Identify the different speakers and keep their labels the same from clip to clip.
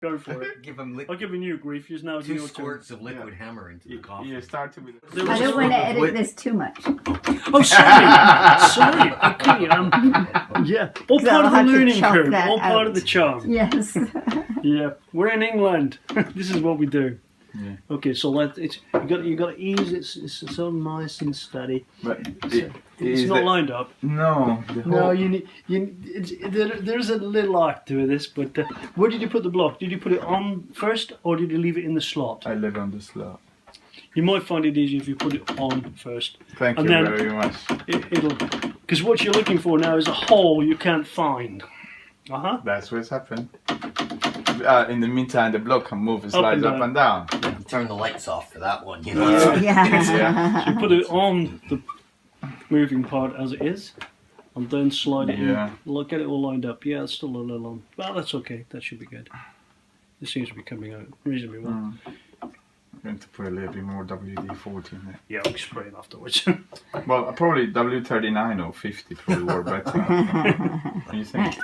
Speaker 1: Go for it.
Speaker 2: Give him
Speaker 1: I'll give you grief. You're now
Speaker 2: 2 squirts of liquid hammer into the coffee.
Speaker 3: Yeah, started with.
Speaker 4: I don't want to edit this too much.
Speaker 1: Oh, sorry. Okay. Yeah. All part of the learning curve. All part of the charm.
Speaker 4: Yes.
Speaker 1: Yeah. We're in England. This is what we do.
Speaker 3: Yeah.
Speaker 1: Okay, so you got to ease. It's so nice and steady.
Speaker 3: But
Speaker 1: it's not lined up.
Speaker 3: No.
Speaker 1: No, there's a little art to this. But where did you put the block? Did you put it on first, or did you leave it in the slot?
Speaker 3: I live on the slot.
Speaker 1: You might find it easier if you put it on first.
Speaker 3: Thank you very much.
Speaker 1: It'll, because what you're looking for now is a hole you can't find.
Speaker 3: That's what's happened. In the meantime, the block can move and slide up and down.
Speaker 2: You turn the lights off for that one, you know.
Speaker 4: Yeah.
Speaker 1: So you put it on the moving part as it is, and then slide it in. Get it all lined up. Yeah, it's still a little on. Well, that's okay. That should be good. It seems to be coming out reasonably well.
Speaker 3: I'm going to put a little bit more WD-40 in there.
Speaker 1: Yeah, I'll spray it afterwards.
Speaker 3: Well, probably W39 or 50 probably work better. What do you think?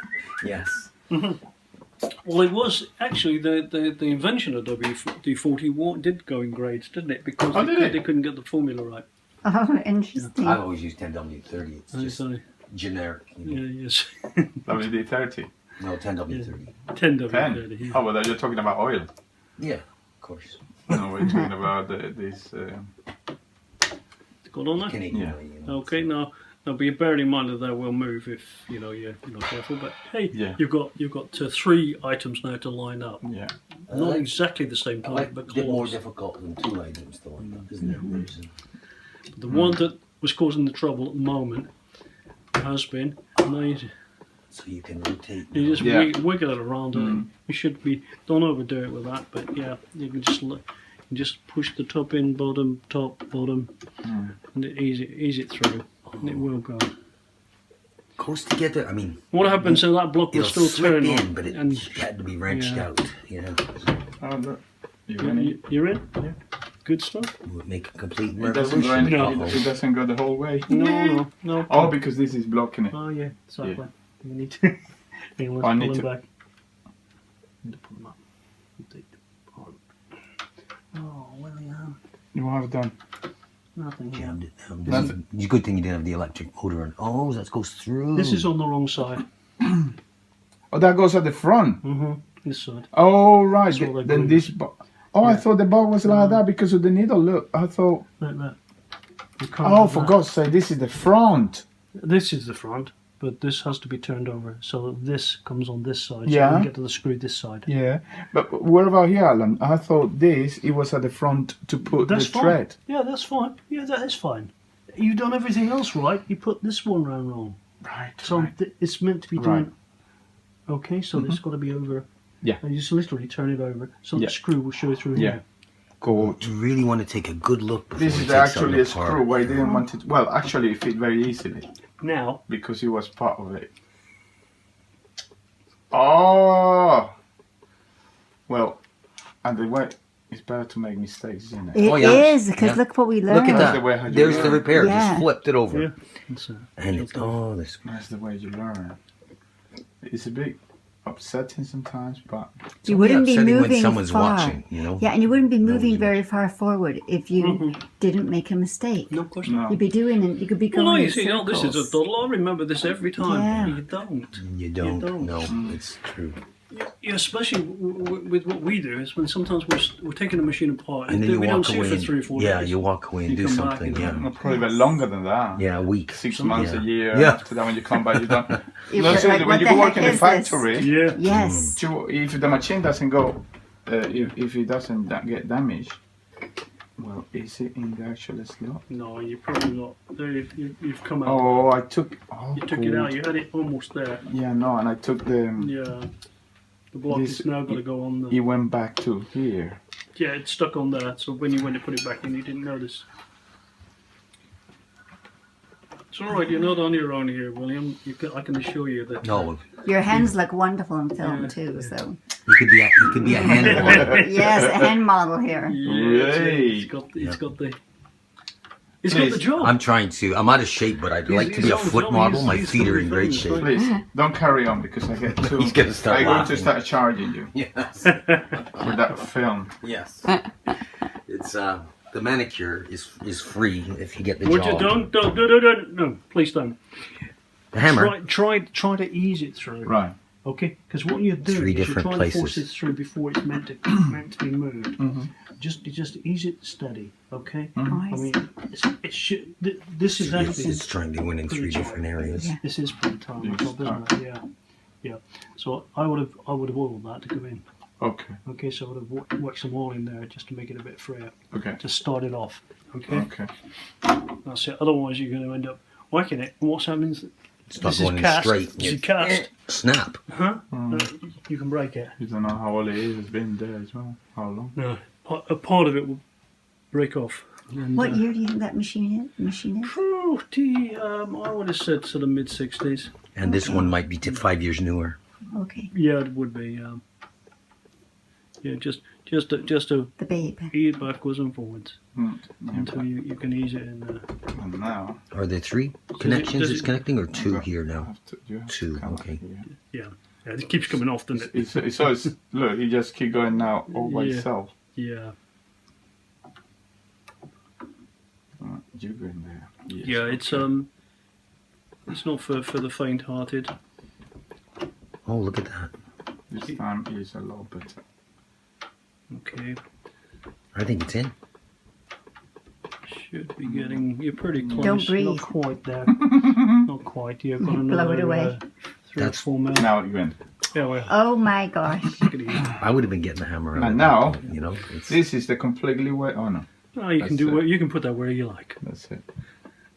Speaker 2: Yes.
Speaker 1: Well, it was actually the invention of WD-40 did go in grades, didn't it? Because they couldn't get the formula right.
Speaker 4: Oh, interesting.
Speaker 2: I always use 10W30. It's just generic. You know?
Speaker 1: Yeah, yes.
Speaker 3: WD-30?
Speaker 2: No, 10W30.
Speaker 1: 10W30.
Speaker 3: 10? Oh, well, you're talking about oil.
Speaker 2: Yeah, of course.
Speaker 3: No, we're talking about this.
Speaker 1: Got on there?
Speaker 2: Canadian oil, you know,
Speaker 1: Okay, no, but you bear in mind that they will move if you're not careful. But hey, you've got 3 items now to line up.
Speaker 3: Yeah.
Speaker 1: Not exactly the same type, but
Speaker 2: a bit more
Speaker 1: close.
Speaker 2: difficult than 2 items to line up, isn't it?
Speaker 1: The one that was causing the trouble at the moment has been.
Speaker 2: So you can rotate.
Speaker 1: You just wiggle it around. You should be. Don't overdo it with that. But yeah, you can just push the top in, bottom, top, bottom, and ease it through, and it will go.
Speaker 2: Goes together. I mean,
Speaker 1: what happens if that block was still
Speaker 2: turning?
Speaker 1: turning?
Speaker 2: In, but it had to be wrenched out. You know.
Speaker 3: Oh, look.
Speaker 1: You're in. Yeah. Good stuff.
Speaker 2: It would make a complete
Speaker 3: It doesn't go the whole way.
Speaker 1: No.
Speaker 3: Oh, because this is blocking it.
Speaker 1: Oh yeah, exactly. Yeah. You need to. Pull them back. Need to pull them up. Oh, William.
Speaker 3: You have done.
Speaker 1: Nothing.
Speaker 2: Jammed it down. It's a good thing you didn't have the electric motor on. Oh, that goes through.
Speaker 1: This is on the wrong side.
Speaker 3: Oh, that goes at the front.
Speaker 1: This side.
Speaker 3: Oh, right. Then this. I thought the bar was like that because of the needle. Look, I thought.
Speaker 1: Like that.
Speaker 3: Oh, for God's sake, this is the front.
Speaker 1: This is the front, but this has to be turned over so that this comes on this side. So you
Speaker 3: Yeah.
Speaker 1: can get to the screw this side.
Speaker 3: Yeah, but what about here, Alan? I thought it was at the front to put the thread.
Speaker 1: Yeah, that's fine. Yeah, that is fine. You've done everything else right. You put this one round wrong.
Speaker 3: Right.
Speaker 1: So it's meant to be done. Okay, so it's got to be over.
Speaker 3: Yeah.
Speaker 1: And you just literally turn it over so the screw will show through here.
Speaker 3: Good.
Speaker 2: You really want to take a good look before
Speaker 3: This is actually a screw. I didn't want it. Well, actually, it fit very easily.
Speaker 1: Now.
Speaker 3: Because it was part of it. Oh. Well, and the way it's better to make mistakes, isn't it?
Speaker 4: It is, because look what we learned.
Speaker 2: Look at that. There's the repair. Just flipped it over.
Speaker 1: Yeah.
Speaker 2: And it's,
Speaker 3: That's the way you learn. It's a bit upsetting sometimes, but
Speaker 4: you wouldn't be moving
Speaker 2: when someone's
Speaker 4: far.
Speaker 2: watching, you know.
Speaker 4: Yeah, and you wouldn't be moving very far forward if you didn't make a mistake.
Speaker 1: No, of course not.
Speaker 4: You'd be doing it. You could be going.
Speaker 1: Well, no, you
Speaker 4: in
Speaker 1: see, this is a doddle. I remember this every time.
Speaker 4: Yeah.
Speaker 1: You don't.
Speaker 2: You don't. No, it's true.
Speaker 1: Yeah, especially with what we do, is when sometimes we're taking the machine apart
Speaker 2: and then
Speaker 1: we
Speaker 2: you
Speaker 1: don't
Speaker 2: walk
Speaker 1: see
Speaker 2: away.
Speaker 1: it for 3 or 4 days.
Speaker 2: Yeah, you walk away and do something.
Speaker 3: probably a bit longer than that.
Speaker 2: Yeah, a week.
Speaker 3: 6 months, a year.
Speaker 2: Yeah.
Speaker 3: After that, when you come back, you don't.
Speaker 4: Like,
Speaker 3: when you go work in the factory,
Speaker 4: yes.
Speaker 3: If the machine doesn't go, if it doesn't get damaged, well, is it in the actual slot?
Speaker 1: No, you're probably not. There, you've come out.
Speaker 3: Oh, I took.
Speaker 1: You took it out. You had it almost there.
Speaker 3: Yeah, no, and I took the.
Speaker 1: Yeah. The block is now going to go on.
Speaker 3: It went back to here.
Speaker 1: Yeah, it's stuck on there. So when you went to put it back in, you didn't notice. It's all right. You're not on your own here, William. I can assure you that.
Speaker 2: No.
Speaker 4: Your hands look wonderful in film too. So.
Speaker 2: You could be a hand model.
Speaker 4: Yes, a hand model here.
Speaker 3: Yay!
Speaker 1: It's got the. He's got the job.
Speaker 2: I'm trying to. I'm out of shape, but I'd like to be a foot model. My feet are in great shape.
Speaker 3: Please don't carry on because I get too.
Speaker 2: He's gonna start
Speaker 3: I'm going to
Speaker 2: laughing.
Speaker 3: start charging you
Speaker 2: Yes.
Speaker 3: for that film.
Speaker 2: Yes. It's the manicure is free if you get the
Speaker 1: Would
Speaker 2: job.
Speaker 1: you don't, no, please don't.
Speaker 2: The hammer.
Speaker 1: Try to ease it through.
Speaker 3: Right.
Speaker 1: Okay, because what you're doing
Speaker 2: Three
Speaker 1: is you're
Speaker 2: different
Speaker 1: trying to force it
Speaker 2: places.
Speaker 1: through before it's meant to be moved. Just ease it steady. Okay. I mean, it should. This is actually.
Speaker 2: It's trying to win in three different areas.
Speaker 4: Yeah.
Speaker 1: This is pretty time,
Speaker 3: You
Speaker 1: isn't it? Yeah, yeah. So I would have oiled that to go in.
Speaker 3: Okay.
Speaker 1: Okay, so I would have waxed some oil in there just to make it a bit freer.
Speaker 3: Okay.
Speaker 1: To start it off. Okay.
Speaker 3: Okay.
Speaker 1: That's it. Otherwise, you're going to end up whacking it. And what's happening is
Speaker 2: It's not
Speaker 1: this
Speaker 2: going
Speaker 1: is
Speaker 2: in
Speaker 1: cast.
Speaker 2: straight.
Speaker 1: This is cast.
Speaker 2: Snap.
Speaker 1: Huh? You can break it.
Speaker 3: You don't know how old it is. It's been there as well. How long?
Speaker 1: No, a part of it will break off. And,
Speaker 4: What year do you think that machine is?
Speaker 1: I would have said sort of mid '60s.
Speaker 2: And this one might be 5 years newer.
Speaker 4: Okay.
Speaker 1: Yeah, it would be. Yeah, just to
Speaker 4: The babe.
Speaker 1: ease it backwards and forwards
Speaker 3: Yeah,
Speaker 1: until you can ease it in there.
Speaker 3: and now
Speaker 2: Are there three connections
Speaker 1: does
Speaker 2: it's
Speaker 1: it-
Speaker 2: connecting or two here
Speaker 3: you
Speaker 2: now?
Speaker 3: have to, you have to
Speaker 2: Two,
Speaker 3: come
Speaker 2: okay.
Speaker 3: up here.
Speaker 1: Yeah, it keeps coming off, doesn't it?
Speaker 3: It's always, look, you just keep going now all by
Speaker 1: Yeah.
Speaker 3: itself.
Speaker 1: Yeah,
Speaker 3: Right, you go in there. Yes,
Speaker 1: yeah. It's not for the faint-hearted.
Speaker 2: Oh, look at that.
Speaker 3: This time is a lot better.
Speaker 1: Okay,
Speaker 2: I think it's in.
Speaker 1: should be getting. You're pretty close.
Speaker 4: Don't breathe.
Speaker 1: Not quite there. Not quite. You've got
Speaker 4: Blow
Speaker 1: another
Speaker 4: it away.
Speaker 1: 3 or
Speaker 2: That's-
Speaker 1: 4 mil.
Speaker 3: Now you win.
Speaker 1: Yeah, well,
Speaker 4: Oh my gosh.
Speaker 1: look at it.
Speaker 2: I would have been getting the hammer out.
Speaker 3: And
Speaker 2: of
Speaker 3: now,
Speaker 2: it, you know, it's,
Speaker 3: this is the completely way. Oh no,
Speaker 1: Oh, you can
Speaker 3: That's
Speaker 1: do
Speaker 3: it.
Speaker 1: you can put that where you like.
Speaker 3: that's it.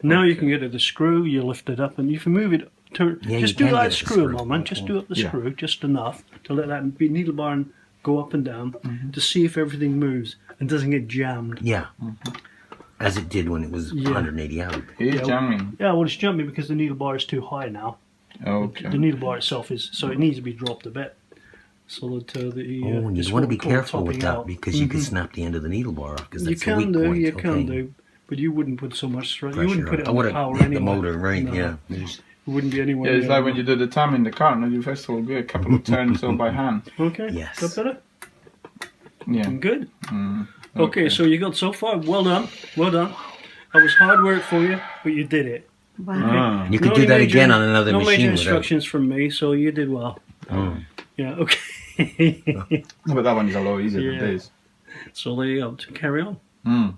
Speaker 1: Now you
Speaker 3: Okay.
Speaker 1: can get at the screw. You lift it up, and you can move it.
Speaker 2: Yeah,
Speaker 1: Just
Speaker 2: you
Speaker 1: do
Speaker 2: can
Speaker 1: that
Speaker 2: get at the
Speaker 1: screw a
Speaker 2: screw.
Speaker 1: moment. Just do up the
Speaker 3: Yeah.
Speaker 1: screw, just enough to let that needle bar go up and down to see if everything moves and doesn't get jammed.
Speaker 2: yeah. As it did when it was
Speaker 1: Yeah.
Speaker 2: 180 out.
Speaker 3: He's
Speaker 1: Yeah.
Speaker 3: jamming.
Speaker 1: Yeah, well, it's jumping because the needle bar is too high now.
Speaker 3: Okay.
Speaker 1: The needle bar itself is so it needs to be dropped a bit, so that the
Speaker 2: Oh, and
Speaker 1: it's
Speaker 2: you want to
Speaker 1: what
Speaker 2: be
Speaker 1: we call
Speaker 2: careful with
Speaker 1: topping
Speaker 2: that
Speaker 1: out.
Speaker 2: because you could
Speaker 1: Mhm.
Speaker 2: snap the end of the needle bar off because
Speaker 1: You
Speaker 2: that's the weak
Speaker 1: can do,
Speaker 2: point.
Speaker 1: you
Speaker 2: okay.
Speaker 1: can do, but you wouldn't put so much stress. You wouldn't
Speaker 2: Pressure.
Speaker 1: put it
Speaker 2: I
Speaker 1: on
Speaker 2: would
Speaker 1: the
Speaker 2: have
Speaker 1: power
Speaker 2: hit
Speaker 1: anyway.
Speaker 2: the motor, right?
Speaker 1: No.
Speaker 2: Yeah.
Speaker 1: It wouldn't be anywhere.
Speaker 3: Yeah, it's
Speaker 1: near
Speaker 3: like when you do the time in the car. No, you first of all do a couple of turns all by hand.
Speaker 1: Okay.
Speaker 2: Yes.
Speaker 1: Got better.
Speaker 3: Yeah.
Speaker 1: Good.
Speaker 3: Mm,
Speaker 1: Okay, so you got so far. Well done. Well done. That was hard work for you, but you did it.
Speaker 4: Wow.
Speaker 3: Ah.
Speaker 2: You could
Speaker 1: No
Speaker 2: do that
Speaker 1: major-
Speaker 2: again on another
Speaker 1: no major
Speaker 2: machine without.
Speaker 1: instructions from me, so you did well.
Speaker 2: Mm.
Speaker 1: Yeah. Okay.
Speaker 3: But that one is a lot easier
Speaker 1: Yeah.
Speaker 3: than this.
Speaker 1: So there you go. To carry on.
Speaker 3: Mm.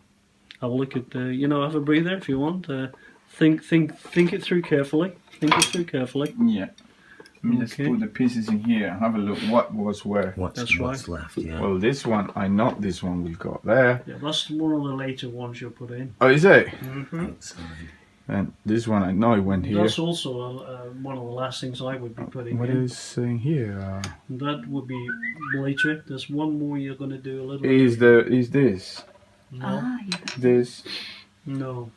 Speaker 1: Have a look at have a breather if you want. Think it through carefully. Think it through carefully.
Speaker 3: Yeah. Let me just
Speaker 1: Okay.
Speaker 3: put the pieces in here. Have a look. What was where?
Speaker 1: That's
Speaker 2: What's left? Yeah.
Speaker 3: Well, this one, I know this one will go there.
Speaker 1: Yeah, that's one of the later ones you'll put in.
Speaker 3: Oh, is it?
Speaker 1: Mm-hmm.
Speaker 2: Outside.
Speaker 3: And this one, I know it went here.
Speaker 1: That's also one of the last things I would be putting
Speaker 3: What
Speaker 1: in.
Speaker 3: is in here?
Speaker 1: That would be later. There's one more you're going to do a little.
Speaker 3: Is this
Speaker 1: No,
Speaker 4: Ah, you got
Speaker 3: this?
Speaker 1: no.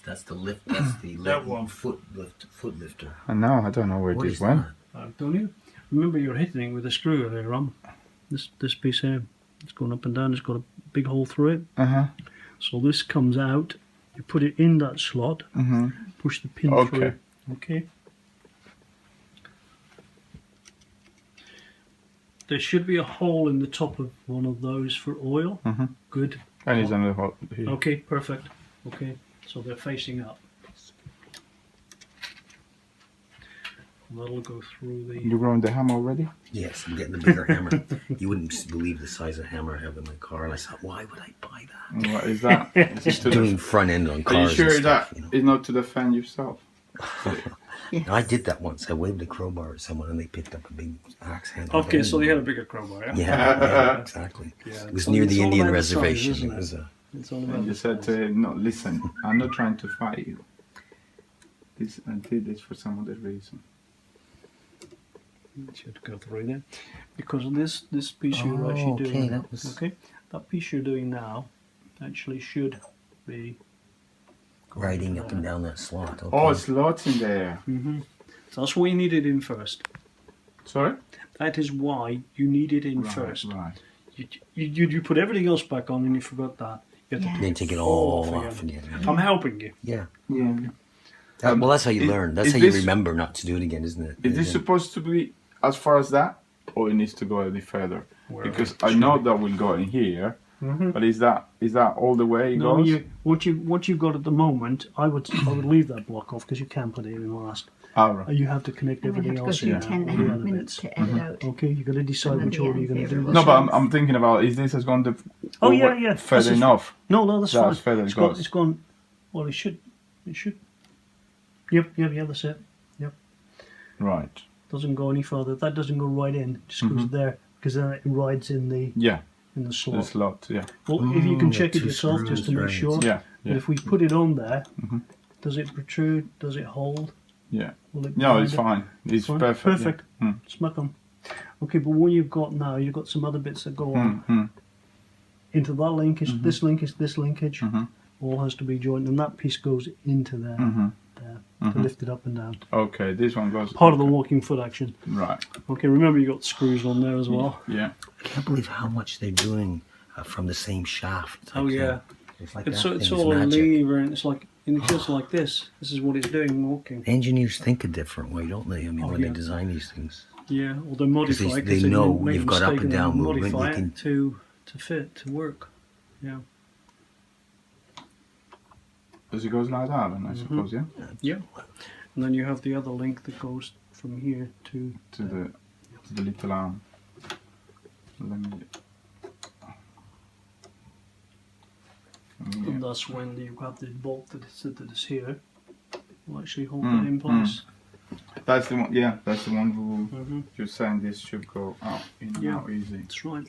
Speaker 2: That's the lift. That's the
Speaker 1: That one.
Speaker 2: foot lifter.
Speaker 3: And now I don't know where
Speaker 2: What
Speaker 3: this
Speaker 2: is
Speaker 3: went.
Speaker 2: that?
Speaker 1: Don't you? Remember, you're hitting it with a screw earlier on. This piece here, it's going up and down. It's got a big hole through it.
Speaker 3: Uh huh.
Speaker 1: So this comes out. You put it in that slot.
Speaker 3: Mm-hmm.
Speaker 1: Push the pin
Speaker 3: Okay.
Speaker 1: through. Okay. There should be a hole in the top of one of those for oil.
Speaker 3: Mhm.
Speaker 1: Good.
Speaker 3: And it's another hole here.
Speaker 1: Okay, perfect. Okay, so they're facing up. And that'll go through the.
Speaker 3: You growing the hammer already?
Speaker 2: Yes, I'm getting the bigger hammer. You wouldn't believe the size of hammer I have in my car. And I thought, why would I buy that?
Speaker 3: What is that? Is this to
Speaker 2: Doing
Speaker 3: the,
Speaker 2: front end on
Speaker 3: are you
Speaker 2: cars
Speaker 3: sure
Speaker 2: and
Speaker 3: that
Speaker 2: stuff. You know?
Speaker 3: is not to defend yourself?
Speaker 4: Yes.
Speaker 2: I did that once. I waved a crowbar at someone and they picked up a big axe handle.
Speaker 1: Okay, so they had a bigger crowbar, yeah?
Speaker 2: Yeah, exactly.
Speaker 1: Yeah,
Speaker 2: It was
Speaker 1: so
Speaker 2: near
Speaker 1: it's
Speaker 2: the
Speaker 1: all
Speaker 2: Indian
Speaker 1: about the size,
Speaker 2: reservation.
Speaker 1: isn't
Speaker 2: It was a.
Speaker 1: It's all
Speaker 3: And
Speaker 1: about
Speaker 3: you
Speaker 1: the
Speaker 3: said
Speaker 1: size.
Speaker 3: to no, listen, I'm not trying to fight you. This I did this for some other reason.
Speaker 1: It should go through there. Because this piece you're
Speaker 2: Oh,
Speaker 1: actually
Speaker 2: okay,
Speaker 1: doing.
Speaker 2: that was-
Speaker 1: Okay, that piece you're doing now actually should be.
Speaker 2: Riding up and down that slot. Okay.
Speaker 3: Oh, slots in there.
Speaker 1: Mm-hmm. So that's why you need it in first.
Speaker 3: Sorry.
Speaker 1: That is why you need it in
Speaker 3: Right,
Speaker 1: first.
Speaker 3: right.
Speaker 1: You put everything else back on and you forgot that. You have to
Speaker 4: Yeah.
Speaker 2: And then take it
Speaker 1: all
Speaker 2: all
Speaker 1: off
Speaker 2: off
Speaker 1: again.
Speaker 2: again.
Speaker 1: I'm helping you.
Speaker 2: Yeah.
Speaker 3: Yeah.
Speaker 2: Well, that's how you learn. That's
Speaker 3: is
Speaker 2: how you
Speaker 3: this-
Speaker 2: remember not to do it again, isn't it?
Speaker 3: Is this supposed to be as far as that, or it needs to go a bit further?
Speaker 1: Wherever
Speaker 3: Because
Speaker 1: it
Speaker 3: I
Speaker 1: should
Speaker 3: know
Speaker 1: be.
Speaker 3: that will go in here,
Speaker 1: Mhm.
Speaker 3: but is that all the way it
Speaker 1: No,
Speaker 3: goes?
Speaker 1: what you've got at the moment, I would leave that block off because you can put it in last.
Speaker 3: Ah, right.
Speaker 1: You have to connect
Speaker 4: And we have
Speaker 1: everything
Speaker 4: to go
Speaker 1: else
Speaker 4: through
Speaker 1: in
Speaker 4: 10
Speaker 1: all the other
Speaker 4: minutes
Speaker 1: bits.
Speaker 4: to edit out.
Speaker 1: Okay, you got to decide
Speaker 4: Some of
Speaker 1: which
Speaker 4: the
Speaker 1: order you're going to do
Speaker 4: unfavourable
Speaker 1: this.
Speaker 3: No, but
Speaker 1: in.
Speaker 3: I'm thinking about, is this has gone the
Speaker 1: Oh,
Speaker 3: over-
Speaker 1: yeah, yeah.
Speaker 3: further
Speaker 1: This is-
Speaker 3: enough?
Speaker 1: No, that's
Speaker 3: That's
Speaker 1: fine.
Speaker 3: further
Speaker 1: It's
Speaker 3: it
Speaker 1: gone.
Speaker 3: goes.
Speaker 1: It's gone. Well, it should. It should. Yep. That's it.
Speaker 3: Right.
Speaker 1: Doesn't go any further. That doesn't go right in. It just goes there because then it rides in the
Speaker 3: Yeah,
Speaker 1: the
Speaker 3: the
Speaker 1: slot.
Speaker 3: slot. Yeah,
Speaker 1: Well, if you can check
Speaker 2: the
Speaker 1: it
Speaker 2: two
Speaker 1: yourself just to
Speaker 2: screws,
Speaker 1: make
Speaker 2: right.
Speaker 1: sure.
Speaker 3: yeah,
Speaker 1: But
Speaker 3: yeah,
Speaker 1: if we put it on there,
Speaker 3: Mhm.
Speaker 1: does it protrude? Does it hold?
Speaker 3: yeah.
Speaker 1: Will it
Speaker 3: No,
Speaker 1: bind
Speaker 3: it's
Speaker 1: it?
Speaker 3: fine. It's
Speaker 1: Fine?
Speaker 3: perfect.
Speaker 1: Perfect.
Speaker 3: Yeah.
Speaker 1: Smack on. Okay, but what you've got now, you've got some other bits that go on
Speaker 3: Mm.
Speaker 1: into that linkage. This linkage, this linkage,
Speaker 3: Mhm.
Speaker 1: all has to be joined, and that piece goes into there,
Speaker 3: Mhm.
Speaker 1: there to lift it up and down.
Speaker 3: Okay, this one goes.
Speaker 1: Part of the walking foot action.
Speaker 3: Right.
Speaker 1: Okay, remember you got screws on there as well.
Speaker 3: Yeah.
Speaker 2: I can't believe how much they're doing from the same shaft.
Speaker 1: Oh yeah,
Speaker 2: It's like
Speaker 1: it's
Speaker 2: that
Speaker 1: it's
Speaker 2: thing is
Speaker 1: all a
Speaker 2: magic.
Speaker 1: lever, and it's like and it feels like this. This is what it's doing walking.
Speaker 2: Engineers think a different way, don't they? I mean,
Speaker 1: Oh,
Speaker 2: when
Speaker 1: yeah.
Speaker 2: they design these things.
Speaker 1: Yeah, or they modify it. 'cause
Speaker 2: they know
Speaker 1: make
Speaker 2: you've
Speaker 1: a
Speaker 2: got up
Speaker 1: mistake
Speaker 2: and
Speaker 1: they
Speaker 2: down movement,
Speaker 1: Modify
Speaker 2: you can-
Speaker 1: it to fit to work. Yeah.
Speaker 3: Does it goes like that? Then I suppose, yeah.
Speaker 1: Yeah. And then you have the other link that goes from here to
Speaker 3: To the little arm. Let me.
Speaker 1: and that's when you have the bolt that is here. Will actually hold
Speaker 3: Mm,
Speaker 1: it in place.
Speaker 3: That's the one. Yeah, that's the one who
Speaker 1: Mhm.
Speaker 3: you're saying this should go out in and
Speaker 1: Yeah.
Speaker 3: out easy.
Speaker 1: That's right.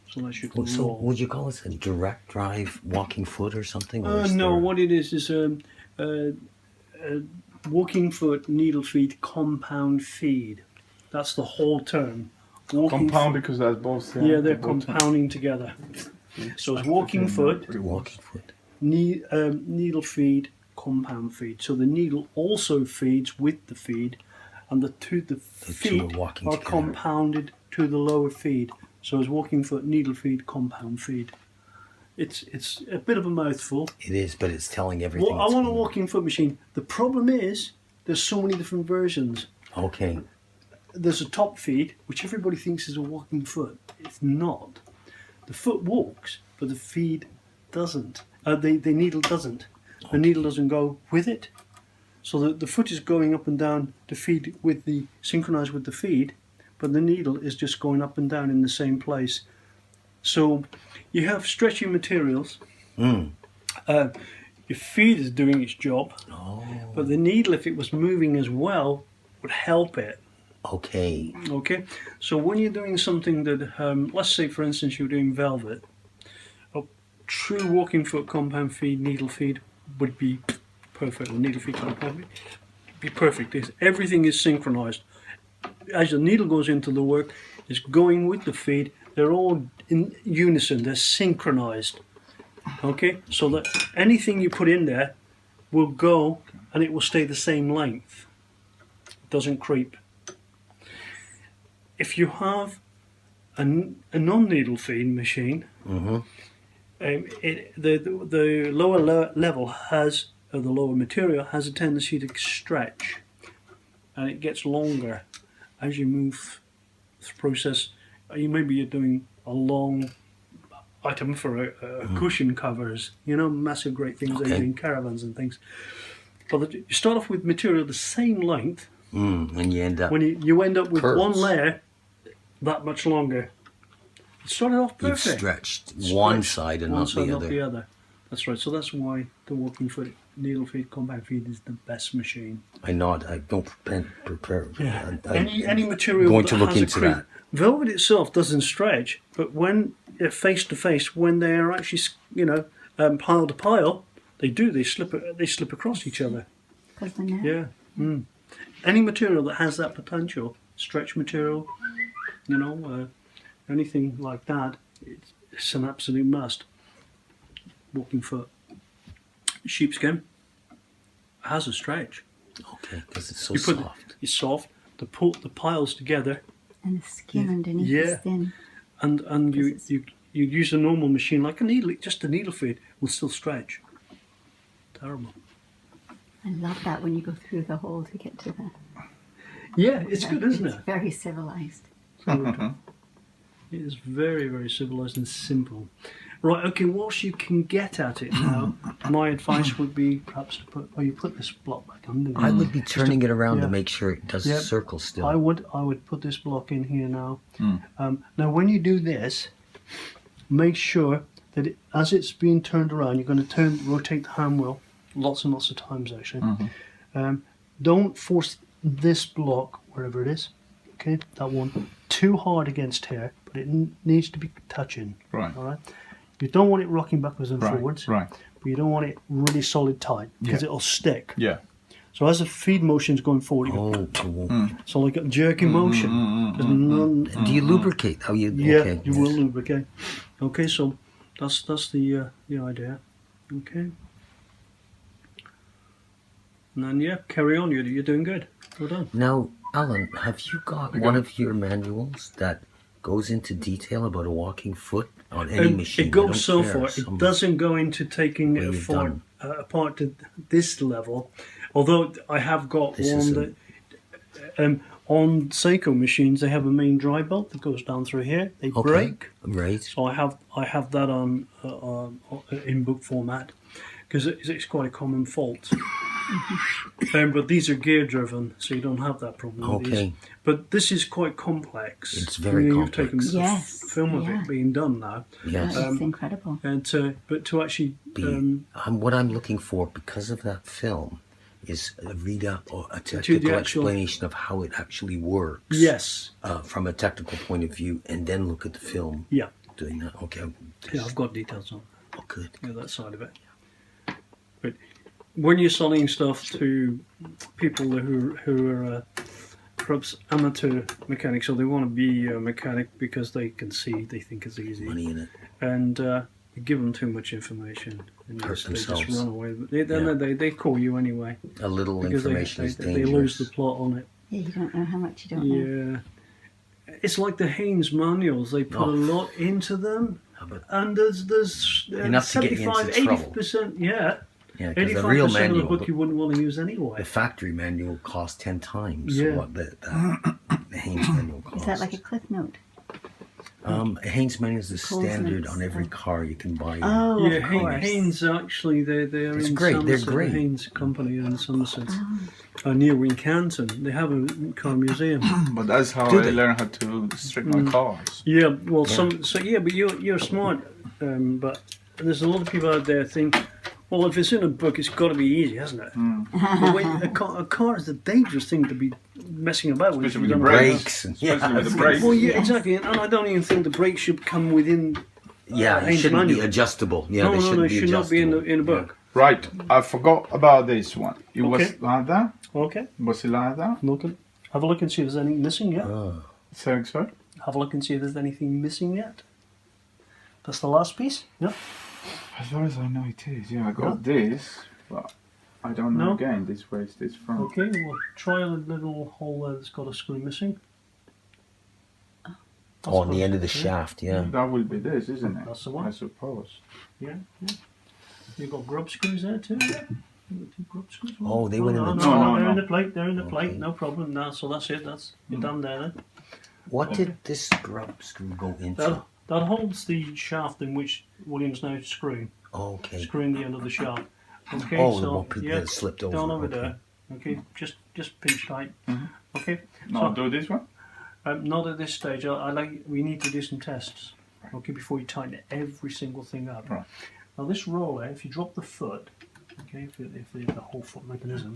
Speaker 1: So that should
Speaker 2: Well, so
Speaker 1: roll.
Speaker 2: would you call this a direct drive walking foot or something? Or is
Speaker 1: No,
Speaker 2: there-
Speaker 1: what it is a walking foot needle feed compound feed. That's the whole term. Walking
Speaker 3: Compound because that's both.
Speaker 1: Yeah, they're
Speaker 3: both-
Speaker 1: compounding together. So it's walking foot,
Speaker 2: walking foot?
Speaker 1: needle feed, compound feed. So the needle also feeds with the feed, and the
Speaker 2: two
Speaker 1: feet
Speaker 2: are walking
Speaker 1: are
Speaker 2: together.
Speaker 1: compounded to the lower feed. So it's walking foot, needle feed, compound feed. It's a bit of a mouthful.
Speaker 2: It is, but it's telling everything.
Speaker 1: Well, I
Speaker 2: it's
Speaker 1: want a
Speaker 2: doing.
Speaker 1: walking foot machine. The problem is there's so many different versions.
Speaker 2: Okay.
Speaker 1: There's a top feed, which everybody thinks is a walking foot. It's not. The foot walks, but the feed doesn't. The needle doesn't. The needle doesn't go with it. So the foot is going up and down to feed with the synchronized with the feed, but the needle is just going up and down in the same place. So you have stretchy materials.
Speaker 2: Mm.
Speaker 1: Your feed is doing its job,
Speaker 2: Oh.
Speaker 1: but the needle, if it was moving as well, would help it.
Speaker 2: Okay.
Speaker 1: Okay, so when you're doing something that, let's say for instance you're doing velvet, a true walking foot compound feed, needle feed would be perfect, or needle feed compound feed be perfect. Everything is synchronized. As the needle goes into the work, it's going with the feed, they're all in unison, they're synchronized. Okay, so that anything you put in there will go and it will stay the same length. It doesn't creep. If you have a non-needle feed machine,
Speaker 2: Mm-hmm.
Speaker 1: the lower level has, or the lower material has a tendency to stretch, and it gets longer as you move the process. Maybe you're doing a long item for a cushion covers, massive great things they do
Speaker 2: Okay.
Speaker 1: in caravans and things. But you start off with material the same length.
Speaker 2: And you end up.
Speaker 1: When you end up with
Speaker 2: Curves.
Speaker 1: one layer that much longer. It started off
Speaker 2: You've
Speaker 1: perfect.
Speaker 2: stretched one
Speaker 1: Stretched
Speaker 2: side and
Speaker 1: one
Speaker 2: not
Speaker 1: side,
Speaker 2: the other.
Speaker 1: That's right. So that's why the walking foot needle feed compound feed is the best machine.
Speaker 2: I nod. I don't prepare.
Speaker 1: Any material
Speaker 2: going
Speaker 1: that
Speaker 2: to look
Speaker 1: has
Speaker 2: into
Speaker 1: a creep.
Speaker 2: that.
Speaker 1: Velvet itself doesn't stretch, but when face to face, when they are actually pile to pile, they do. They slip across each other.
Speaker 4: Because the net.
Speaker 1: Yeah. Mm. Any material that has that potential, stretch material, anything like that, it's an absolute must. Walking foot. Sheepskin has a stretch.
Speaker 2: Okay, because it's so
Speaker 1: You put
Speaker 2: soft.
Speaker 1: It's soft. The piles together,
Speaker 4: And the skin underneath
Speaker 1: Yeah.
Speaker 4: is thin.
Speaker 1: and you you use a normal machine like a needle, just a needle feed will still stretch. Terrible.
Speaker 4: I love that when you go through the hole to get to the.
Speaker 1: Yeah, it's good, isn't
Speaker 4: It's
Speaker 1: it?
Speaker 4: very civilized.
Speaker 1: It is very, very civilized and simple. Right, okay, whilst you can get at it now, my advice would be perhaps to put this block back under.
Speaker 2: I would be turning it around
Speaker 1: yeah.
Speaker 2: to make sure it does
Speaker 1: Yeah.
Speaker 2: circle still.
Speaker 1: I would put this block in here now. Now, when you do this, make sure that as it's being turned around, you're going to rotate the hand wheel lots and lots of times actually. Don't force this block wherever it is. Okay, that one too hard against here, but it needs to be touching.
Speaker 3: Right.
Speaker 1: All right. You don't want it rocking backwards and forwards.
Speaker 3: Right.
Speaker 1: But you don't want it really solid tight because
Speaker 3: Yeah.
Speaker 1: it'll stick.
Speaker 3: Yeah.
Speaker 1: So as the feed motion's going forward, you go,
Speaker 2: Oh, cool.
Speaker 1: so like a jerky motion. There's none-
Speaker 2: Do you lubricate? Oh, you
Speaker 1: yeah,
Speaker 2: okay?
Speaker 1: you will lubricate. Okay, so that's the idea. Okay. And then carry on. You're doing good. Well done.
Speaker 2: Now, Alan, have you got one of your manuals that goes into detail about a walking foot on any machine?
Speaker 1: It
Speaker 2: I don't
Speaker 1: goes so
Speaker 2: care.
Speaker 1: far.
Speaker 2: Some-
Speaker 1: It doesn't go into taking
Speaker 2: Where
Speaker 1: it
Speaker 2: you've
Speaker 1: apart to this level. Although I have got
Speaker 2: This
Speaker 1: one
Speaker 2: isn't-
Speaker 1: that on Seiko machines they have a main dry belt that goes down through here. They
Speaker 2: Okay.
Speaker 1: break.
Speaker 2: Right.
Speaker 1: So I have that on in book format because it's quite a common fault. But these are gear driven, so you don't have that problem with these.
Speaker 2: Okay.
Speaker 1: But this is quite complex.
Speaker 2: It's very
Speaker 1: You've
Speaker 2: complex.
Speaker 1: taken
Speaker 4: Yes,
Speaker 1: a film of
Speaker 4: yeah.
Speaker 1: it being done now,
Speaker 2: Yes.
Speaker 4: That is incredible.
Speaker 1: and to actually
Speaker 2: What I'm looking for, because of that film, is a readout or a technical
Speaker 1: actual-
Speaker 2: explanation of how it actually works.
Speaker 1: yes,
Speaker 2: From a technical point of view, and then look at the film
Speaker 1: yeah,
Speaker 2: doing that. Okay.
Speaker 1: yeah, I've got details on
Speaker 2: Oh, good.
Speaker 1: that side of it. But when you're selling stuff to people who are perhaps amateur mechanics, or they want to be a mechanic because they think it's easy,
Speaker 2: Money in it.
Speaker 1: and you give them too much information, and
Speaker 2: Hurt
Speaker 1: they just
Speaker 2: themselves.
Speaker 1: run away. They call you anyway
Speaker 2: A little
Speaker 1: because
Speaker 2: information is
Speaker 1: they
Speaker 2: dangerous.
Speaker 1: lose the plot on it.
Speaker 4: Yeah, you don't know how much you don't know.
Speaker 1: Yeah, it's like the Haynes manuals. They put a lot into them,
Speaker 2: but-
Speaker 1: and there's
Speaker 2: Enough to get you into
Speaker 1: 75,
Speaker 2: trouble.
Speaker 1: 80%. Yeah,
Speaker 2: Yeah, because the
Speaker 1: 85%
Speaker 2: real
Speaker 1: of the
Speaker 2: manual,
Speaker 1: book you wouldn't want to use anyway.
Speaker 2: the factory manual costs 10 times
Speaker 1: Yeah.
Speaker 2: what the Haynes manual costs.
Speaker 4: Is that like a cliff note?
Speaker 2: A Haynes manual is the
Speaker 4: Coles
Speaker 2: standard
Speaker 4: notes,
Speaker 2: on every car you can buy.
Speaker 4: Oh,
Speaker 1: Yeah,
Speaker 4: of course.
Speaker 1: Haynes actually, they're
Speaker 2: It's
Speaker 1: in
Speaker 2: great, they're
Speaker 1: Somerset,
Speaker 2: great.
Speaker 1: the Haynes company in Somerset, near Wincanton. They have a car museum.
Speaker 3: But that's how
Speaker 2: Do
Speaker 3: I
Speaker 2: they?
Speaker 3: learned how to strip my cars.
Speaker 1: Yeah, well, but you're smart. But there's a lot of people out there think, well, if it's in a book, it's got to be easy, hasn't it? But wait, a car is a dangerous thing to be messing about with.
Speaker 3: Especially
Speaker 1: if you
Speaker 3: with the
Speaker 1: don't know.
Speaker 2: Brakes. And,
Speaker 3: Especially with the brakes.
Speaker 1: Well, yeah, exactly, and I don't even think the brakes should come within.
Speaker 2: yeah, it
Speaker 1: Haynes
Speaker 2: shouldn't be
Speaker 1: manual.
Speaker 2: adjustable. Yeah,
Speaker 1: No,
Speaker 2: they
Speaker 1: no,
Speaker 2: shouldn't
Speaker 1: no, it
Speaker 2: be
Speaker 1: should not be
Speaker 2: adjustable.
Speaker 1: in a book.
Speaker 3: Right, I forgot about this one. It was
Speaker 1: Okay.
Speaker 3: like that?
Speaker 1: Okay,
Speaker 3: Was it like that?
Speaker 1: have a look and see if there's anything missing yet.
Speaker 3: So, sorry?
Speaker 1: Have a look and see if there's anything missing yet. That's the last piece. Yeah.
Speaker 3: As far as I know it is. Yeah, I got this, but I don't know
Speaker 1: No.
Speaker 3: again. This way is this from.
Speaker 1: Okay, we'll try a little hole there that's got a screw missing.
Speaker 2: Oh, on the end of the shaft, yeah.
Speaker 3: That will be this, isn't it?
Speaker 1: That's the one.
Speaker 3: I suppose.
Speaker 1: Yeah. You've got grub screws there too. Yeah. You've got two grub screws.
Speaker 2: Oh, they went in the
Speaker 1: no,
Speaker 3: top.
Speaker 1: they're in
Speaker 3: No.
Speaker 1: the plate. They're in the plate.
Speaker 2: Okay.
Speaker 1: No problem. No, so that's it. You're done there then.
Speaker 2: What did this grub screw go into?
Speaker 1: That holds the shaft in which William's now screwing.
Speaker 2: Okay.
Speaker 1: Screwing the end of the shaft. Okay,
Speaker 2: Oh, the
Speaker 1: so
Speaker 2: one that slipped over.
Speaker 1: down over
Speaker 2: okay.
Speaker 1: there. Okay, just pinch tight. Okay.
Speaker 3: No,
Speaker 1: So,
Speaker 3: do this one?
Speaker 1: not at this stage. We need to do some tests. Okay, before you tighten every single thing up.
Speaker 3: Right.
Speaker 1: Now this roller, if you drop the foot, okay, if the whole foot mechanism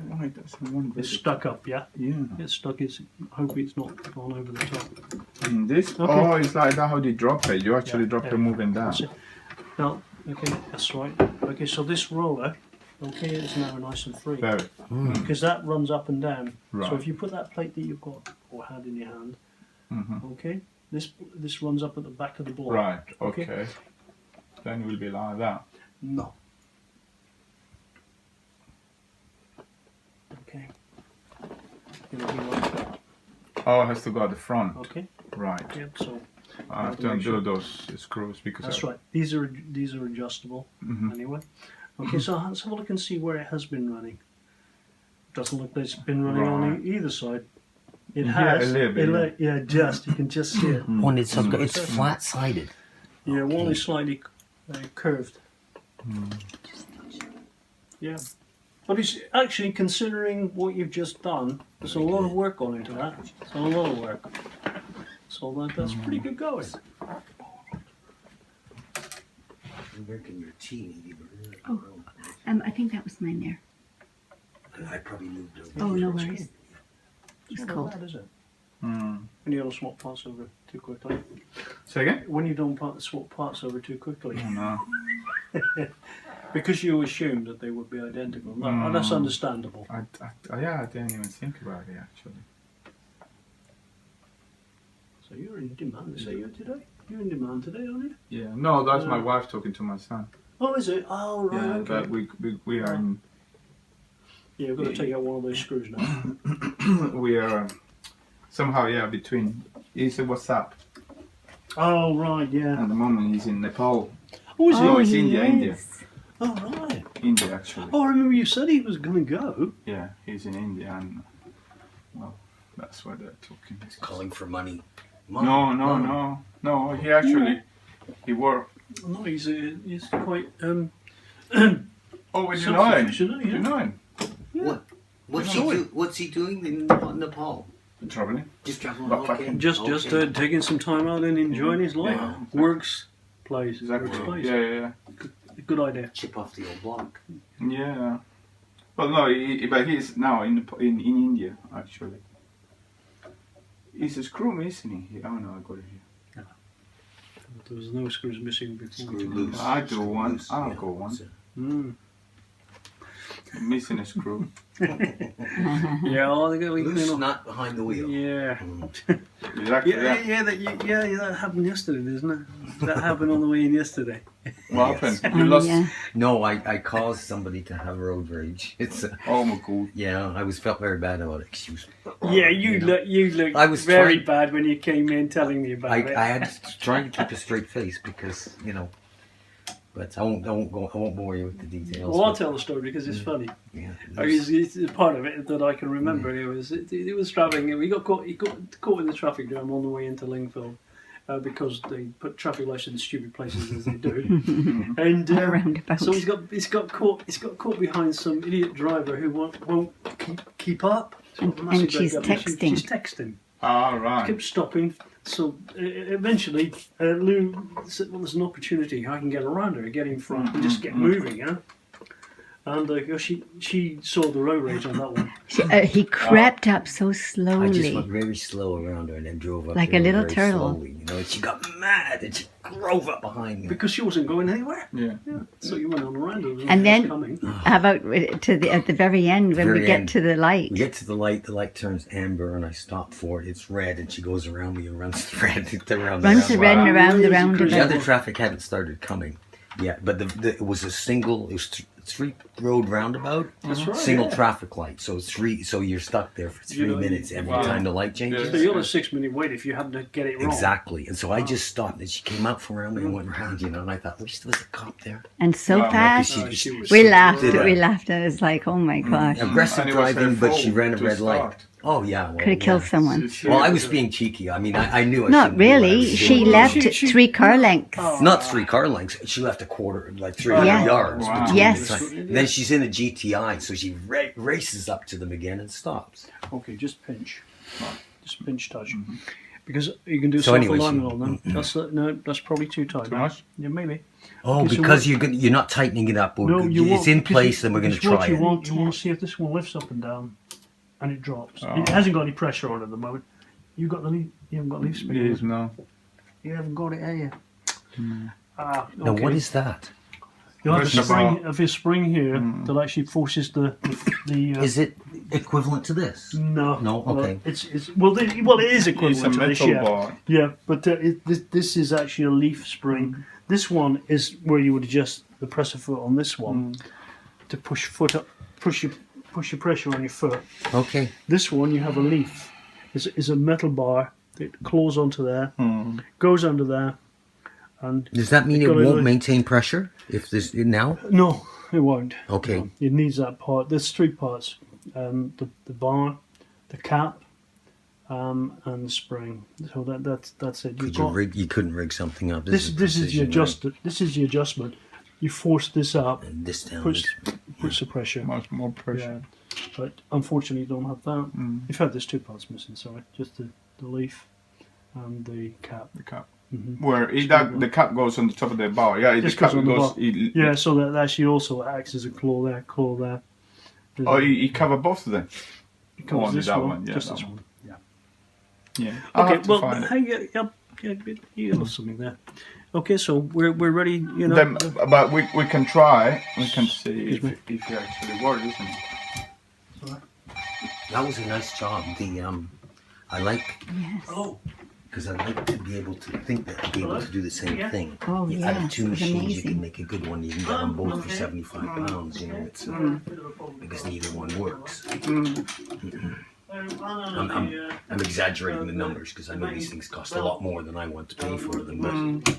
Speaker 3: Right, that's the one.
Speaker 1: is stuck up, yeah,
Speaker 3: Yeah.
Speaker 1: it's stuck. Hope it's not gone over the top.
Speaker 3: And this?
Speaker 1: Okay.
Speaker 3: Oh, it's like that how they drop it. You actually drop
Speaker 1: yeah.
Speaker 3: the moving down.
Speaker 1: That's it. Now, okay, that's right. Okay, so this roller, okay, is now nice and free
Speaker 3: Very.
Speaker 1: because that runs up and down.
Speaker 3: Right.
Speaker 1: So if you put that plate that you've got or had in your hand,
Speaker 3: Mhm.
Speaker 1: okay, this runs up at the back of the board.
Speaker 3: Right,
Speaker 1: Okay.
Speaker 3: okay. Then it will be like that.
Speaker 1: No. Okay. It'll be like that.
Speaker 3: Oh, it has to go at the front.
Speaker 1: Okay.
Speaker 3: Right.
Speaker 1: Yep. So
Speaker 3: I have to undo those screws because
Speaker 1: That's right. These are adjustable anyway. Okay, so let's have a look and see where it has been running. Doesn't look like it's been running on either side. It has.
Speaker 3: a little bit,
Speaker 1: Yeah, just you can just see it.
Speaker 2: When it's flat sided.
Speaker 1: Yeah, one is slightly curved. Yeah, but it's actually, considering what you've just done, there's a lot of work gone into that. It's a lot of work. So that's pretty good going.
Speaker 4: I think that was mine there.
Speaker 2: I probably moved over.
Speaker 4: Oh, no worries. It's
Speaker 1: It's not
Speaker 4: cold.
Speaker 1: bad, is it? When you don't swap parts over too quickly.
Speaker 3: Say again?
Speaker 1: When you don't swap parts over too quickly.
Speaker 3: No.
Speaker 1: Because you assumed that they would be identical. No, that's understandable.
Speaker 3: I didn't even think about it actually.
Speaker 1: So you're in demand, is that you today? You're in demand today, aren't you?
Speaker 3: Yeah. No, that's my wife talking to my son.
Speaker 1: Oh, is it? Oh, right,
Speaker 3: Yeah,
Speaker 1: okay.
Speaker 3: but we are in.
Speaker 1: Yeah, we've got to take out one of those screws now.
Speaker 3: We are somehow between. He's a WhatsApp.
Speaker 1: Oh, right, yeah.
Speaker 3: At the moment, he's in Nepal.
Speaker 1: Oh, is
Speaker 3: No,
Speaker 1: it?
Speaker 3: it's India.
Speaker 1: Oh, right.
Speaker 3: India actually.
Speaker 1: Oh, I remember you said he was going to go.
Speaker 3: Yeah, he's in India, and well, that's why they're talking.
Speaker 2: He's calling for money.
Speaker 3: No. He actually he worked.
Speaker 1: No, he's quite
Speaker 3: Oh, well, you know him?
Speaker 1: self-sufficient,
Speaker 3: You know him?
Speaker 2: What's he doing in Nepal?
Speaker 3: Traveling.
Speaker 2: Just traveling.
Speaker 3: Backpacking.
Speaker 1: Just taking some time out and enjoying his life.
Speaker 3: Yeah.
Speaker 1: Works place.
Speaker 3: Exactly.
Speaker 1: Works place.
Speaker 3: Yeah.
Speaker 1: Good idea.
Speaker 2: Chip off the old block.
Speaker 3: Yeah. Well, no, but he's now in India actually. Is a screw missing here? Oh no, I got it here.
Speaker 1: There was no screws missing before.
Speaker 2: Screw loose.
Speaker 3: I do one.
Speaker 2: Loose,
Speaker 3: I'll
Speaker 2: yeah,
Speaker 3: go one.
Speaker 2: that's it.
Speaker 1: Mm.
Speaker 3: Missing a screw.
Speaker 1: Yeah, oh, they got
Speaker 2: Loose, not behind the wheel.
Speaker 1: Yeah.
Speaker 3: Exactly.
Speaker 1: That happened yesterday, didn't it? That happened on the way in yesterday.
Speaker 3: What happened? You lost.
Speaker 4: Yeah.
Speaker 2: No, I caused somebody to have road rage. It's
Speaker 3: Oh my god.
Speaker 2: yeah, I felt very bad about it. She was,
Speaker 1: Yeah, you looked
Speaker 2: I was
Speaker 1: very
Speaker 2: trying-
Speaker 1: bad when you came in telling me about it.
Speaker 2: I had to try to keep a straight face because but I won't bore you with the details.
Speaker 1: Well, I'll
Speaker 2: but,
Speaker 1: tell the story because it's funny.
Speaker 2: yeah,
Speaker 1: It's part of it that I can remember. It was travelling. We got caught. He got caught in the traffic jam on the way into Lingfield because they put traffic lights in stupid places as they do. And
Speaker 4: Roundabout.
Speaker 1: so he's got caught behind some idiot driver who won't keep up.
Speaker 4: And she's texting.
Speaker 1: She's texting.
Speaker 3: All right.
Speaker 1: Kept stopping. So eventually, Lou said, "Well, there's an opportunity. I can get around her, get in front, and just get moving." Yeah. And she saw the road rage on that one.
Speaker 4: He crept up so
Speaker 2: I just
Speaker 4: slowly.
Speaker 2: went very slow around her and then drove up
Speaker 4: Like
Speaker 2: there
Speaker 4: a little
Speaker 2: very
Speaker 4: turtle.
Speaker 2: slowly, and she got mad and she drove up behind me.
Speaker 1: Because she wasn't going anywhere.
Speaker 3: Yeah.
Speaker 1: So you went on around her.
Speaker 4: And then-
Speaker 1: coming.
Speaker 4: How about at the very end when
Speaker 2: Very
Speaker 4: we get
Speaker 2: end.
Speaker 4: to the light?
Speaker 2: We get to the light turns amber, and I stop for it. It's red, and she goes around me and runs around
Speaker 4: Runs
Speaker 2: the
Speaker 4: the
Speaker 2: roundabout.
Speaker 4: red and around the
Speaker 2: The
Speaker 4: roundabout.
Speaker 2: other traffic hadn't started coming yet, but it was a single. It was three road roundabout.
Speaker 1: That's right.
Speaker 2: Single
Speaker 1: yeah.
Speaker 2: traffic light. So three. So you're stuck there for 3
Speaker 1: know,
Speaker 2: minutes every
Speaker 3: wow.
Speaker 2: time the light changes.
Speaker 1: So you're on a 6-minute wait if you happen to get it wrong.
Speaker 2: Exactly. And so I just stopped, and she came out from around me and went around, and I thought, wish there was a cop there.
Speaker 4: And so
Speaker 3: Wow.
Speaker 4: fast.
Speaker 2: She-
Speaker 1: She was
Speaker 4: We
Speaker 1: so
Speaker 4: laughed.
Speaker 1: good.
Speaker 4: We laughed, and it's like, oh my gosh.
Speaker 2: Aggressive
Speaker 3: And it was her
Speaker 2: driving, but she
Speaker 3: fault
Speaker 2: ran a
Speaker 3: to
Speaker 2: red light.
Speaker 3: start.
Speaker 2: Oh yeah. Well,
Speaker 4: Could have killed
Speaker 2: yeah.
Speaker 4: someone.
Speaker 2: Well, I was being cheeky. I mean, I knew I
Speaker 4: Not
Speaker 2: shouldn't do what I
Speaker 4: really.
Speaker 2: was
Speaker 4: She
Speaker 2: doing.
Speaker 4: left
Speaker 1: She-
Speaker 4: 3 car lengths.
Speaker 1: Oh.
Speaker 2: Not 3 car lengths. She left a quarter, like 300
Speaker 4: Yeah.
Speaker 2: yards.
Speaker 3: Wow.
Speaker 2: between
Speaker 4: Yes.
Speaker 2: the time. Then she's in a GTI, so she races up to them again and stops.
Speaker 1: Okay, just pinch. Just pinch touch. Because you can do
Speaker 2: So anyway,
Speaker 1: self-alignment on them. That's probably too tight.
Speaker 3: Too much?
Speaker 1: Yeah, maybe.
Speaker 2: Oh,
Speaker 1: Okay, so
Speaker 2: because you're not tightening it up.
Speaker 1: No, you
Speaker 2: it's
Speaker 1: won't,
Speaker 2: in
Speaker 1: because
Speaker 2: place,
Speaker 1: you-
Speaker 2: and we're going to
Speaker 1: because
Speaker 2: try
Speaker 1: what
Speaker 2: it.
Speaker 1: you want to see if this one lifts up and down, and it drops.
Speaker 3: Oh.
Speaker 1: It hasn't got any pressure on it at the moment. You haven't got leaf spring.
Speaker 3: Yes, no.
Speaker 1: You haven't got it, have you? Ah,
Speaker 2: Now,
Speaker 1: okay.
Speaker 2: what is that?
Speaker 1: You have a
Speaker 3: Where's the
Speaker 1: spring,
Speaker 3: bar?
Speaker 1: of a spring here that actually forces the
Speaker 2: Is it equivalent to this?
Speaker 1: no.
Speaker 2: No?
Speaker 1: Well,
Speaker 2: Okay.
Speaker 1: it is
Speaker 3: It's a
Speaker 1: equivalent to this,
Speaker 3: metal
Speaker 1: yeah.
Speaker 3: bar.
Speaker 1: Yeah, but this is actually a leaf spring. This one is where you would adjust the pressure foot on this one to push your pressure on your foot.
Speaker 2: Okay.
Speaker 1: This one you have a leaf. Is a metal bar it claws onto there, goes under there, and
Speaker 2: Does that mean it
Speaker 1: got a
Speaker 2: won't
Speaker 1: nice-
Speaker 2: maintain pressure if this now?
Speaker 1: no, it won't.
Speaker 2: Okay.
Speaker 1: No, it needs that part. There's 3 parts: the bar, the cap, and the spring. So that's it.
Speaker 2: You couldn't rig something up.
Speaker 1: This is the
Speaker 2: precision, right?
Speaker 1: This is the adjustment. You force this up,
Speaker 2: And this down.
Speaker 1: puts the pressure.
Speaker 3: Much more pressure.
Speaker 1: Yeah, but unfortunately, you don't have that. In fact, there's 2 parts missing. Sorry, just the leaf and the cap.
Speaker 3: The cap.
Speaker 1: Mm-hmm.
Speaker 3: Where the cap goes on the top of the bar. Yeah, the
Speaker 1: This
Speaker 3: cap
Speaker 1: goes on the
Speaker 3: goes.
Speaker 1: bar. Yeah, so that actually also acts as a claw there, claw there.
Speaker 3: Oh, you cover both of them.
Speaker 1: It covers
Speaker 3: only
Speaker 1: this
Speaker 3: that
Speaker 1: one,
Speaker 3: one, yeah,
Speaker 1: just
Speaker 3: that
Speaker 1: this
Speaker 3: one.
Speaker 1: one. Yeah.
Speaker 3: Yeah. I'll
Speaker 1: Okay,
Speaker 3: have to
Speaker 1: well,
Speaker 3: find it.
Speaker 1: hey, you got something there. Okay, so we're ready. You know.
Speaker 3: Then, but we can try. We can see
Speaker 1: Excuse
Speaker 3: if it actually works, isn't it?
Speaker 2: That was a nice job. I like
Speaker 4: Yes.
Speaker 1: Oh,
Speaker 2: because I like to be able to think that I'd be able to do the same
Speaker 1: Yeah.
Speaker 2: thing.
Speaker 4: Oh,
Speaker 2: Out
Speaker 4: yes,
Speaker 2: of 2
Speaker 4: it was
Speaker 2: machines, you
Speaker 4: amazing.
Speaker 2: can make a good one. You can get them both for
Speaker 1: Okay.
Speaker 2: 75 pounds. You know, it's because neither one works. I'm exaggerating the numbers because I know these things cost a lot more than I want to pay for them. But